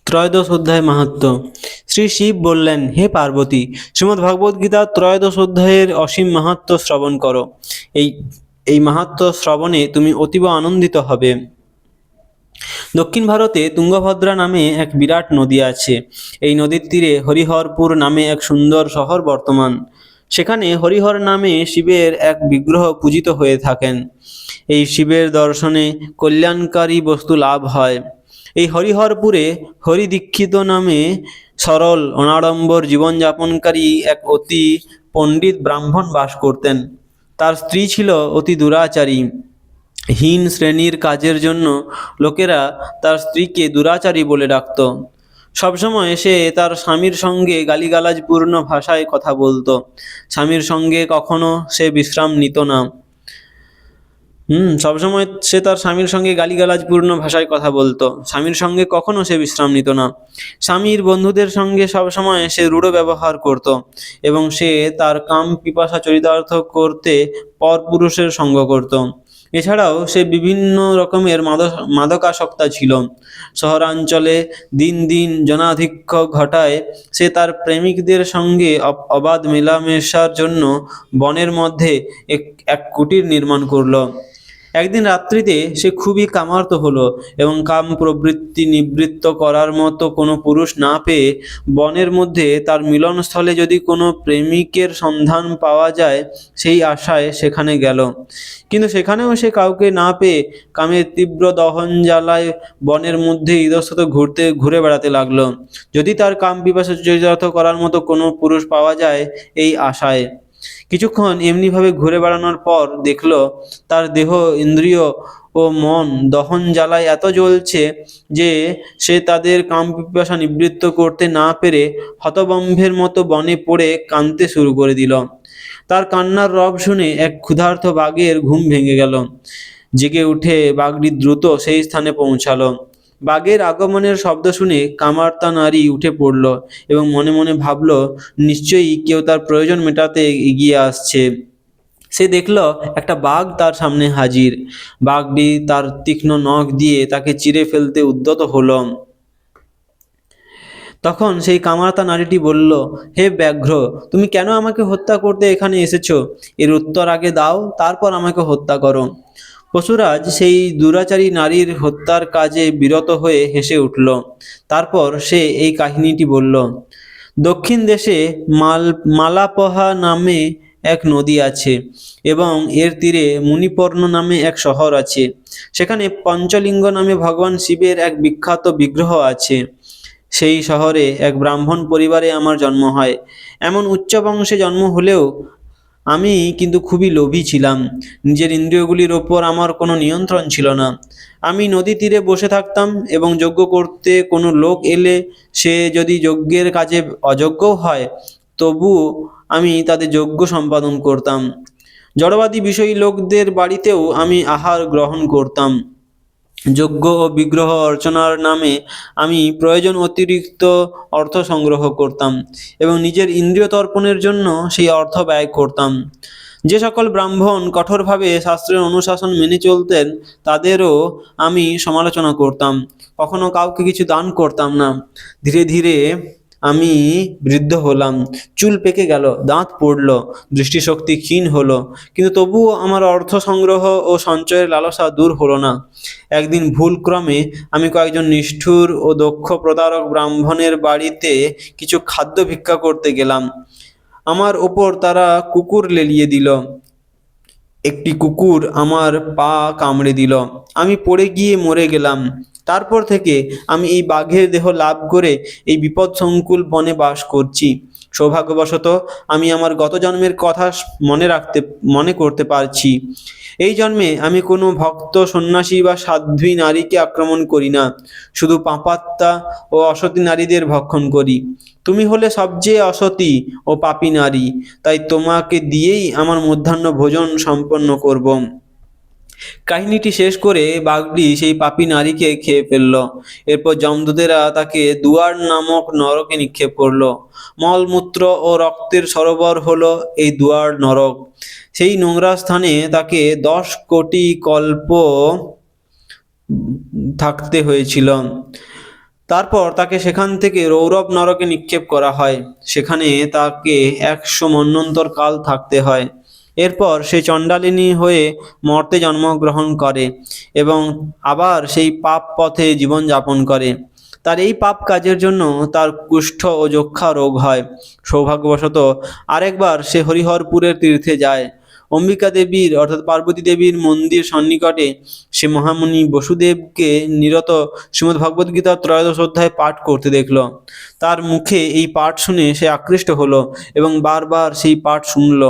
ত্রয়োদশ অধ্যায় মাহাত্ম্য। শ্রী শিব বললেন, হে পার্বতী, শ্রীমদ্ ভগবদ্ গীতার ত্রয়োদশ অধ্যায়ের অসীম মাহাত্ম্য শ্রবণ করো। এই এই মাহাত্ম্য শ্রবণে তুমি অতীব আনন্দিত হবে। দক্ষিণ ভারতে তুঙ্গভদ্রা নামে এক বিরাট নদী আছে। এই নদীর তীরে হরিহরপুর নামে এক সুন্দর শহর বর্তমান। সেখানে হরিহর নামে শিবের এক বিগ্রহ পূজিত হয়ে থাকেন। এই শিবের দর্শনে কল্যাণকারী বস্তু লাভ হয়। এই হরিহরপুরে হরিদীক্ষিত নামে সরল অনাড়ম্বর জীবনযাপনকারী এক অতি পণ্ডিত ব্রাহ্মণ বাস করতেন। তার স্ত্রী ছিল অতি দুরাচারী। হীন শ্রেণীর কাজের জন্য লোকেরা তার স্ত্রীকে দুরাচারী বলে ডাকত। সবসময় সে তার স্বামীর সঙ্গে গালিগালাজপূর্ণ ভাষায় কথা বলতো। স্বামীর সঙ্গে কখনো সে বিশ্রাম নিত না। সবসময় সে তার স্বামীর সঙ্গে গালিগালাজপূর্ণ ভাষায় কথা বলতো। স্বামীর সঙ্গে কখনো সে বিশ্রাম নিত না। স্বামীর বন্ধুদের সঙ্গে সবসময় সে রূঢ় ব্যবহার করত এবং সে তার কাম পিপাসা চরিতার্থ করতে পরপুরুষের সঙ্গ করত। এছাড়াও সে বিভিন্ন রকমের মাদকাসক্তা ছিল। শহরাঞ্চলে দিন দিন জনাধিক্য ঘটায় সে তার প্রেমিকদের সঙ্গে অবাধ মেলামেশার জন্য বনের মধ্যে এক কুটির নির্মাণ করল। একদিন রাত্রিতে সে খুবই কামার্ত হলো এবং কাম প্রবৃত্তি নিবৃত্ত করার মতো কোনো পুরুষ না পেয়ে বনের মধ্যে তার মিলনস্থলে যদি কোনো প্রেমিকের সন্ধান পাওয়া যায় সেই আশায় সেখানে গেল। কিন্তু সেখানেও সে কাউকে না পেয়ে কামের তীব্র দহন জ্বালায় বনের মধ্যে ইতস্তত ঘুরে বেড়াতে লাগলো, যদি তার কাম পিপাসা চরিতার্থ করার মতো কোনো পুরুষ পাওয়া যায় এই আশায়। কিছুক্ষণ এমনিভাবে ঘুরে বেড়ানোর পর দেখল তার দেহ, ইন্দ্রিয় ও মন দহন জ্বালায় এত জ্বলছে যে সে তাদের কাম পিপাসা নিবৃত্ত করতে না পেরে হতবম্বের মতো বনে পড়ে কাঁদতে শুরু করে দিল। তার কান্নার রব শুনে এক ক্ষুধার্ত বাঘের ঘুম ভেঙে গেল। জেগে উঠে বাঘটি দ্রুত সেই স্থানে পৌঁছালো। বাঘের আগমনের শব্দ শুনে কামার্তা নারী উঠে পড়ল এবং মনে মনে ভাবল, নিশ্চয়ই কেউ তার প্রয়োজন মেটাতে এগিয়ে আসছে। সে দেখল একটা বাঘ তার সামনে হাজির। বাঘটি তার তীক্ষ্ণ নখ দিয়ে তাকে চিরে ফেলতে উদ্যত হলো। তখন সেই কামার্তা নারীটি বলল, হে ব্যাঘ্র, তুমি কেন আমাকে হত্যা করতে এখানে এসেছো? এর উত্তর আগে দাও, তারপর আমাকে হত্যা করো। পশুরাজ সেই দুরাচারী নারীর হত্যার কাজে বিরত হয়ে হেসে উঠল। তারপর সে এই কাহিনীটি বলল। দক্ষিণ দেশে মালাপহা নামে এক নদী আছে এবং এর তীরে মুনিপর্ণ নামে এক শহর আছে। সেখানে পঞ্চলিঙ্গ নামে ভগবান শিবের এক বিখ্যাত বিগ্রহ আছে। সেই শহরে এক ব্রাহ্মণ পরিবারে আমার জন্ম হয়। এমন উচ্চ বংশে জন্ম হলেও আমি কিন্তু খুবই লোভী ছিলাম। নিজের ইন্দ্রিয়গুলির ওপর আমার কোনো নিয়ন্ত্রণ ছিল না। আমি নদী তীরে বসে থাকতাম এবং যজ্ঞ করতে কোনো লোক এলে সে যদি যজ্ঞের কাজে অযোগ্যও হয় তবু আমি তাদের যজ্ঞ সম্পাদন করতাম। জড়বাদী বিষয়ী লোকদের বাড়িতেও আমি আহার গ্রহণ করতাম। যজ্ঞ ও বিগ্রহ অর্চনার নামে আমি প্রয়োজন অতিরিক্ত অর্থ সংগ্রহ করতাম এবং নিজের ইন্দ্রিয় তর্পণের জন্য সেই অর্থ ব্যয় করতাম। যে সকল ব্রাহ্মণ কঠোরভাবে শাস্ত্রের অনুশাসন মেনে চলতেন তাদেরও আমি সমালোচনা করতাম, কখনো কাউকে কিছু দান করতাম না। ধীরে ধীরে আমি বৃদ্ধ হলাম, চুল পেকে গেল, দাঁত পড়ল, দৃষ্টিশক্তি ক্ষীণ হলো, কিন্তু তবুও আমার অর্থ সংগ্রহ ও সঞ্চয়ের লালসা দূর হলো না। একদিন ভুলক্রমে আমি কয়েকজন নিষ্ঠুর ও দক্ষ প্রতারক ব্রাহ্মণের বাড়িতে কিছু খাদ্য ভিক্ষা করতে গেলাম। আমার ওপর তারা কুকুর লেলিয়ে দিল। একটি কুকুর আমার পা কামড়ে দিল। আমি পড়ে গিয়ে মরে গেলাম। তারপর থেকে আমি এই বাঘের দেহ লাভ করে এই বিপদসংকুল বনে বাস করছি। সৌভাগ্যবশত আমি আমার গত জন্মের কথা মনে করতে পারছি। এই জন্মে আমি কোনো ভক্ত, সন্ন্যাসী বা সাধ্বী নারীকে আক্রমণ করি না, শুধু পাপাত্মা ও অসতী নারীদের ভক্ষণ করি। তুমি হলে সবচেয়ে অসতী ও পাপী নারী, তাই তোমাকে দিয়েই আমার মধ্যাহ্ন ভোজন সম্পন্ন করব। কাহিনীটি শেষ করে বাঘটি সেই পাপী নারীকে খেয়ে ফেলল। এরপর যমদূতেরা তাকে দুয়ার নামক নরকে নিক্ষেপ করল। মলমূত্র ও রক্তের সরোবর হলো এই দুয়ার নরক। সেই নোংরা স্থানে তাকে 10 কোটি কল্প থাকতে হয়েছিল। তারপর তাকে সেখান থেকে রৌরব নরকে নিক্ষেপ করা হয়। সেখানে তাকে 100 মন্বন্তর কাল থাকতে হয়। এরপর সে চণ্ডালিনী হয়ে মর্তে জন্মগ্রহণ করে এবং আবার সেই পাপ পথে জীবন যাপন করে। তার এই পাপ কাজের জন্য তার কুষ্ঠ ও যক্ষা রোগ হয়। সৌভাগ্যবশত আরেকবার সে হরিহরপুরের তীর্থে যায়। অম্বিকা দেবীর অর্থাৎ পার্বতী দেবীর মন্দির সন্নিকটে সে মহামুনি বসুদেবকে নিরত শ্রীমদ্ভগবদ্গীতার ত্রয়োদশ অধ্যায় পাঠ করতে দেখল। তার মুখে এই পাঠ শুনে সে আকৃষ্ট হলো এবং বারবার সেই পাঠ শুনল।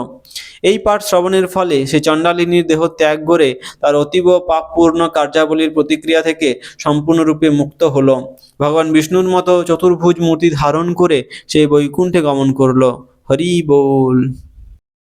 এই পাঠ শ্রবণের ফলে সে চণ্ডালিনীর দেহ ত্যাগ করে তার অতীব পাপপূর্ণ কার্যাবলীর প্রতিক্রিয়া থেকে সম্পূর্ণরূপে মুক্ত হলো। ভগবান বিষ্ণুর মতো চতুর্ভুজ মূর্তি ধারণ করে সে বৈকুণ্ঠে গমন করল। হরি বল।